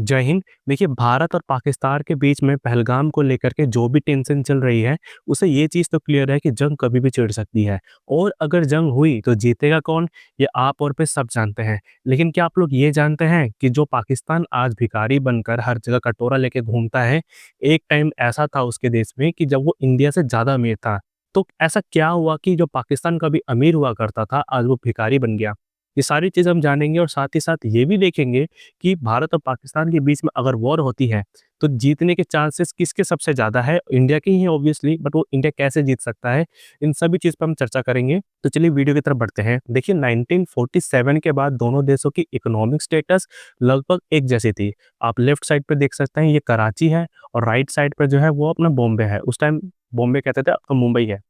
जय हिंद। देखिए, भारत और पाकिस्तान के बीच में पहलगाम को लेकर के जो भी टेंशन चल रही है, उससे ये चीज़ तो क्लियर है कि जंग कभी भी छिड़ सकती है और अगर जंग हुई तो जीतेगा कौन, ये आप और मैं सब जानते हैं। लेकिन क्या आप लोग ये जानते हैं कि जो पाकिस्तान आज भिखारी बनकर हर जगह कटोरा लेके घूमता है, एक टाइम ऐसा था उसके देश में कि जब वो इंडिया से ज़्यादा अमीर था। तो ऐसा क्या हुआ कि जो पाकिस्तान कभी अमीर हुआ करता था, आज वो भिखारी बन गया? ये सारी चीज़ हम जानेंगे और साथ ही साथ ये भी देखेंगे कि भारत और पाकिस्तान के बीच में अगर वॉर होती है, तो जीतने के चांसेस किसके सबसे ज़्यादा है? इंडिया के ही हैं ऑब्वियसली, बट वो इंडिया कैसे जीत सकता है? इन सभी चीज़ पे हम चर्चा करेंगे। तो चलिए वीडियो की तरफ बढ़ते हैं। देखिए, 1947 के बाद दोनों देशों की इकोनॉमिक स्टेटस लगभग एक जैसी थी। आप लेफ्ट साइड पे देख सकते हैं, ये कराची है और राइट साइड पे जो है वो अपना बॉम्बे है। उस टाइम बॉम्बे कहते थे, अब तो मुंबई है।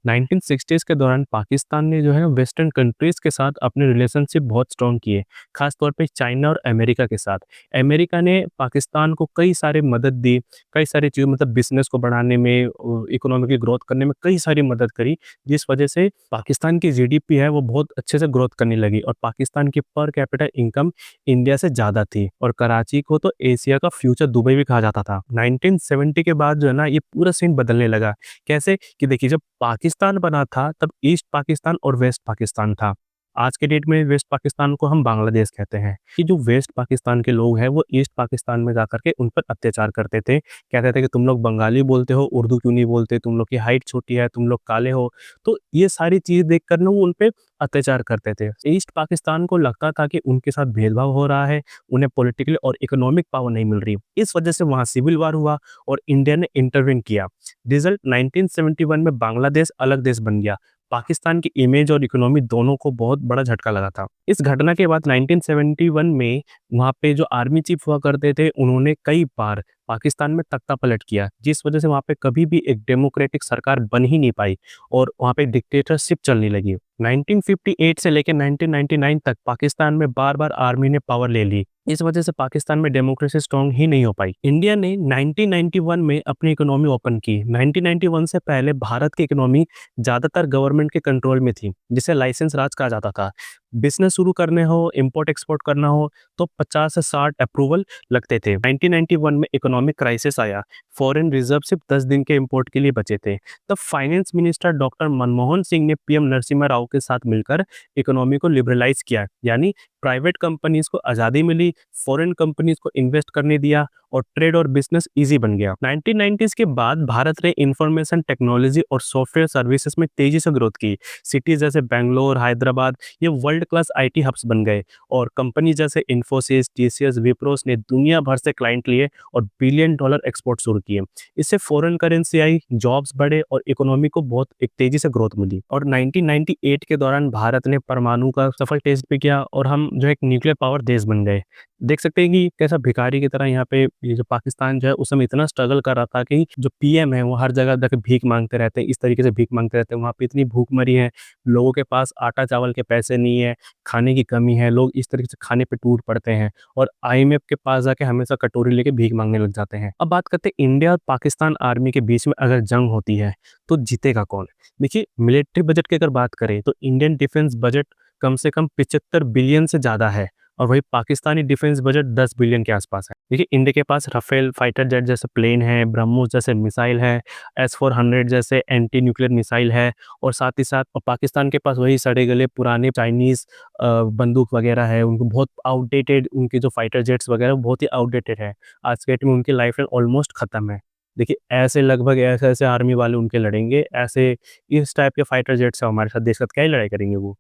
1960s के दौरान पाकिस्तान ने जो है वेस्टर्न कंट्रीज़ के साथ अपने रिलेशनशिप बहुत स्ट्रॉन्ग किए, ख़ास तौर पे चाइना और अमेरिका के साथ। अमेरिका ने पाकिस्तान को कई सारे मदद दी, कई सारी चीज़ मतलब बिज़नेस को बढ़ाने में इकोनॉमिक ग्रोथ करने में कई सारी मदद करी, जिस वजह से पाकिस्तान की जीडीपी है वो बहुत अच्छे से ग्रोथ करने लगी और पाकिस्तान की पर कैपिटा इनकम इंडिया से ज़्यादा थी और कराची को तो एशिया का फ्यूचर दुबई भी कहा जाता था। 1970 के बाद जो है ना ये पूरा सीन बदलने लगा। कैसे? कि देखिए, जब पाकिस्तान बना था तब ईस्ट पाकिस्तान और वेस्ट पाकिस्तान था। आज के डेट में वेस्ट पाकिस्तान को हम बांग्लादेश कहते हैं। कि जो वेस्ट पाकिस्तान के लोग हैं वो ईस्ट पाकिस्तान में जाकर के उन पर अत्याचार करते थे। कहते थे कि तुम लोग बंगाली बोलते हो, उर्दू क्यों नहीं बोलते, तुम लोग की हाइट छोटी है, तुम लोग काले हो। तो ये सारी चीज़ देखकर ना वो उन पे अत्याचार करते थे। ईस्ट पाकिस्तान को लगता था कि उनके साथ भेदभाव हो रहा है, उन्हें पॉलिटिकली और इकोनॉमिक पावर नहीं मिल रही। इस वजह से वहाँ सिविल वार हुआ और इंडिया ने इंटरवेन किया। रिजल्ट 1971 में बांग्लादेश अलग देश बन गया। पाकिस्तान की इमेज और इकोनॉमी दोनों को बहुत बड़ा झटका लगा था। इस घटना के बाद 1971 में वहाँ पे जो आर्मी चीफ हुआ करते थे, उन्होंने कई बार पाकिस्तान में तख्तापलट किया, जिस वजह से वहाँ पे कभी भी एक डेमोक्रेटिक सरकार बन ही नहीं पाई और वहाँ पे डिक्टेटरशिप चलने लगी। 1958 से लेकर 1999 तक पाकिस्तान में बार-बार आर्मी ने पावर ले ली। इस वजह से पाकिस्तान में डेमोक्रेसी स्ट्रॉन्ग ही नहीं हो पाई। इंडिया ने 1991 में अपनी इकोनॉमी ओपन की। 1991 से पहले भारत की इकोनॉमी ज़्यादातर गवर्नमेंट के कंट्रोल में थी, जिसे लाइसेंस राज कहा जाता था। बिज़नेस शुरू करने हो, इम्पोर्ट एक्सपोर्ट करना हो, तो 50 से 60 अप्रूवल लगते थे। 1991 में इकोनॉमिक क्राइसिस आया। फॉरेन रिजर्व सिर्फ 10 दिन के इम्पोर्ट के लिए बचे थे। तब finance minister doctor Manmohan Singh ने पीएम नरसिम्हा राव के साथ मिलकर इकोनॉमी को लिबरलाइज किया, यानी प्राइवेट कंपनीज को आज़ादी मिली, फॉरेन कंपनीज को इन्वेस्ट करने दिया और ट्रेड और बिजनेस इजी बन गया। 1990s के बाद भारत ने इंफॉर्मेशन टेक्नोलॉजी और सॉफ्टवेयर सर्विसेज में तेजी से ग्रोथ की। सिटीज जैसे बेंगलोर, हैदराबाद ये वर्ल्ड क्लास आईटी हब्स बन गए और कंपनी जैसे इन्फोसिस, टीसीएस, विप्रोस ने दुनिया भर से क्लाइंट लिए और बिलियन डॉलर एक्सपोर्ट शुरू किए। इससे फॉरेन करेंसी आई, जॉब्स बढ़े और इकोनॉमी को बहुत एक तेजी से ग्रोथ मिली। और 1998 के दौरान भारत ने परमाणु का सफल टेस्ट भी किया और हम जो एक न्यूक्लियर पावर देश बन गए। देख सकते हैं कि कैसा भिखारी की तरह यहाँ पे ये जो पाकिस्तान जो है उस समय इतना स्ट्रगल कर रहा था कि जो पीएम है वो हर जगह जाके भीख मांगते रहते हैं, इस तरीके से भीख मांगते रहते हैं। वहाँ पे इतनी भूखमरी है, लोगों के पास आटा चावल के पैसे नहीं है, खाने की कमी है, लोग इस तरीके से खाने पे टूट पड़ते हैं और आईएमएफ के पास जाके हमेशा कटोरी लेके भीख मांगने लग जाते हैं। अब बात करते हैं इंडिया और पाकिस्तान आर्मी के बीच में अगर जंग होती है तो जीतेगा कौन? देखिए, मिलिट्री बजट की अगर बात करें तो इंडियन डिफेंस बजट कम से कम 75 बिलियन से ज़्यादा है और वही पाकिस्तानी डिफेंस बजट 10 बिलियन के आसपास है। देखिए, इंडिया के पास राफेल फाइटर जेट जैसे प्लेन है, ब्रह्मोस जैसे मिसाइल है, S-400 जैसे एंटी न्यूक्लियर मिसाइल है और साथ ही साथ पाकिस्तान के पास वही सड़े गले पुराने चाइनीज़ बंदूक वगैरह है। उनको बहुत आउटडेटेड उनके जो फाइटर जेट्स वगैरह बहुत ही आउटडेटेड है। आज के डेट में उनकी लाइफ लाइन ऑलमोस्ट खत्म है। देखिए, ऐसे लगभग ऐसे-ऐसे आर्मी वाले उनके लड़ेंगे, ऐसे इस टाइप के फाइटर जेट्स से हमारे साथ देश के साथ क्या ही लड़ाई करेंगे वो।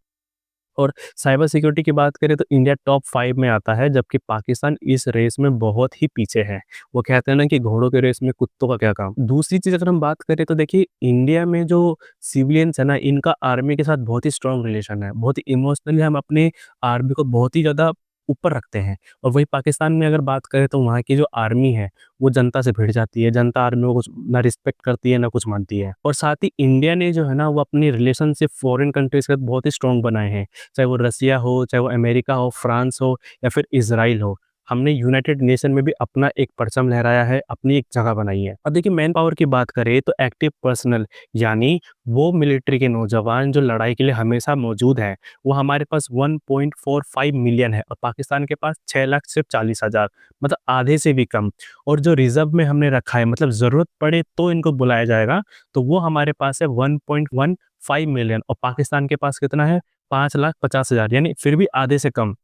और साइबर सिक्योरिटी की बात करें तो इंडिया टॉप 5 में आता है, जबकि पाकिस्तान इस रेस में बहुत ही पीछे है। वो कहते हैं ना कि घोड़ों के रेस में कुत्तों का क्या काम। दूसरी चीज़ अगर हम बात करें तो देखिए, इंडिया में जो सिविलियंस है ना, इनका आर्मी के साथ बहुत ही स्ट्रॉन्ग रिलेशन है। बहुत ही इमोशनली हम अपने आर्मी को बहुत ही ज़्यादा ऊपर रखते हैं और वही पाकिस्तान में अगर बात करें तो वहाँ की जो आर्मी है, वो जनता से भिड़ जाती है। जनता आर्मी को कुछ ना रिस्पेक्ट करती है, ना कुछ मानती है। और साथ ही इंडिया ने जो है ना, वो अपनी रिलेशनशिप फॉरेन कंट्रीज़ के साथ बहुत ही स्ट्रॉन्ग बनाए हैं। चाहे वो रसिया हो, चाहे वो अमेरिका हो, फ्रांस हो या फिर इज़राइल हो। हमने यूनाइटेड नेशन में भी अपना एक परचम लहराया है, अपनी एक जगह बनाई है। अब देखिए मैन पावर की बात करें तो एक्टिव पर्सनल यानी वो मिलिट्री के नौजवान जो लड़ाई के लिए हमेशा मौजूद हैं, वो हमारे पास 1.45 मिलियन है और पाकिस्तान के पास 6 लाख सिर्फ 40,000, मतलब आधे से भी कम। और जो रिज़र्व में हमने रखा है, मतलब ज़रूरत पड़े तो इनको बुलाया जाएगा, तो वो हमारे पास है 1.15 मिलियन और पाकिस्तान के पास कितना है 5,50,000, यानी फिर भी आधे से कम।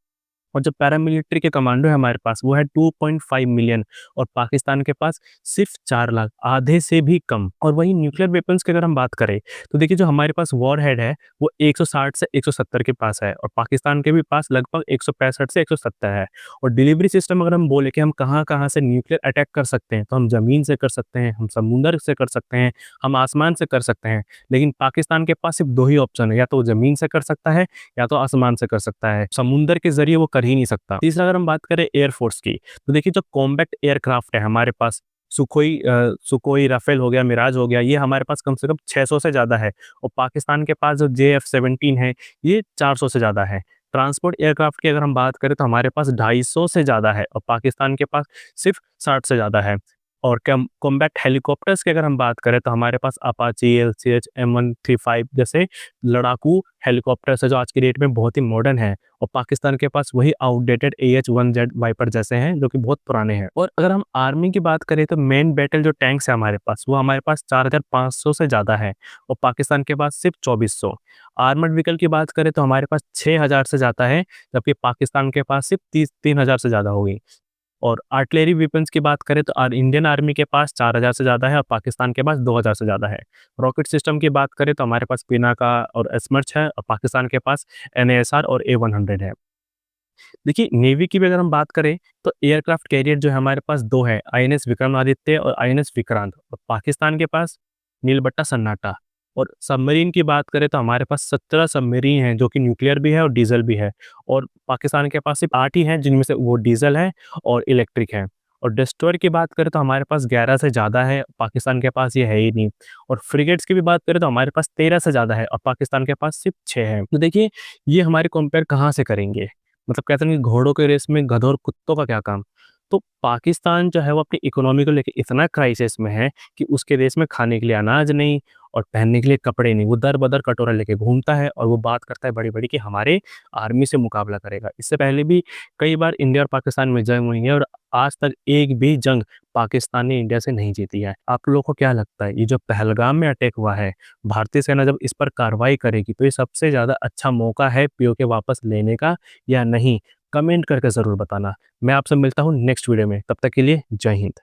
और जो पैरामिलिट्री के कमांडो है हमारे पास वो है 2.5 मिलियन और पाकिस्तान के पास सिर्फ 4 लाख, आधे से भी कम। और वहीं न्यूक्लियर वेपन्स की अगर हम बात करें तो देखिए जो हमारे पास वॉरहेड है वो 160 से 170 के पास है और पाकिस्तान के भी पास लगभग 165 से 170 है। और डिलीवरी सिस्टम अगर हम बोले कि हम कहाँ-कहाँ से न्यूक्लियर अटैक कर सकते हैं, तो हम ज़मीन से कर सकते हैं, हम समुद्र से कर सकते हैं, हम आसमान से कर सकते हैं। लेकिन पाकिस्तान के पास सिर्फ 2 ही ऑप्शन है, या तो वो ज़मीन से कर सकता है या तो आसमान से कर सकता है। समुंदर के ज़रिए वो कर ही नहीं सकता। तीसरा अगर हम बात करें एयरफ़ोर्स की, तो देखिए जो कॉम्बैट एयरक्राफ्ट है हमारे पास, सुखोई, राफ़ेल हो गया, मिराज हो गया, ये हमारे पास कम से कम 600 से ज़्यादा है और पाकिस्तान के पास जो JF-17 है, ये 400 से ज़्यादा है। ट्रांसपोर्ट एयरक्राफ्ट की अगर हम बात करें तो हमारे पास 250 से ज़्यादा है और पाकिस्तान के पास सिर्फ़ 60 से ज़्यादा है। और कॉम्बैट हेलीकॉप्टर्स की अगर हम बात करें तो हमारे पास अपाचे, LCH, M135 जैसे लड़ाकू हेलीकॉप्टर्स है जो आज की डेट में बहुत ही मॉडर्न है और पाकिस्तान के पास वही आउटडेटेड AH-1Z वाइपर जैसे हैं जो कि बहुत पुराने हैं। और अगर हम आर्मी की बात करें तो मेन बैटल जो टैंक्स है हमारे पास वो हमारे पास 4,500 से ज़्यादा है और पाकिस्तान के पास सिर्फ 2,400। आर्मर्ड व्हीकल की बात करें तो हमारे पास 6,000 से ज़्यादा है जबकि पाकिस्तान के पास सिर्फ 3,000 से ज़्यादा होगी। और आर्टिलरी वेपन्स की बात करें तो इंडियन आर्मी के पास 4,000 से ज़्यादा है और पाकिस्तान के पास 2,000 से ज़्यादा है। रॉकेट सिस्टम की बात करें तो हमारे पास पिनाका और एस्मर्च है और पाकिस्तान के पास NASR और A100 है। देखिए नेवी की भी अगर हम बात करें तो एयरक्राफ्ट कैरियर जो है हमारे पास 2 है, INS विक्रमादित्य और INS विक्रांत। और पाकिस्तान के पास नीलबट्टा सन्नाटा। और सबमरीन की बात करें तो हमारे पास 17 सबमरीन हैं जो कि न्यूक्लियर भी है और डीजल भी है और पाकिस्तान के पास सिर्फ 8 ही हैं जिनमें से वो डीजल है और इलेक्ट्रिक है। और डिस्ट्रॉयर की बात करें तो हमारे पास 11 से ज़्यादा है, पाकिस्तान के पास ये है ही नहीं। और फ्रिगेट्स की भी बात करें तो हमारे पास 13 से ज़्यादा है और पाकिस्तान के पास सिर्फ 6 है। तो देखिए ये हमारे कंपेयर कहाँ से करेंगे? मतलब कहते हैं कि घोड़ों के रेस में गधों और कुत्तों का क्या काम? तो पाकिस्तान जो है वो अपनी इकोनॉमी को लेके इतना क्राइसिस में है कि उसके देश में खाने के लिए अनाज नहीं और पहनने के लिए कपड़े नहीं। वो दर-बदर कटोरा लेके घूमता है और वो बात करता है बड़ी-बड़ी कि हमारे आर्मी से मुकाबला करेगा। इससे पहले भी कई बार इंडिया और पाकिस्तान में जंग हुई है और आज तक एक भी जंग पाकिस्तान ने इंडिया से नहीं जीती है। आप लोगों को क्या लगता है ये जो पहलगाम में अटैक हुआ है, भारतीय सेना जब इस पर कार्रवाई करेगी तो ये सबसे ज़्यादा अच्छा मौका है पीओके वापस लेने का या नहीं? कमेंट करके ज़रूर बताना। मैं आपसे मिलता हूँ नेक्स्ट वीडियो में, तब तक के लिए जय हिंद।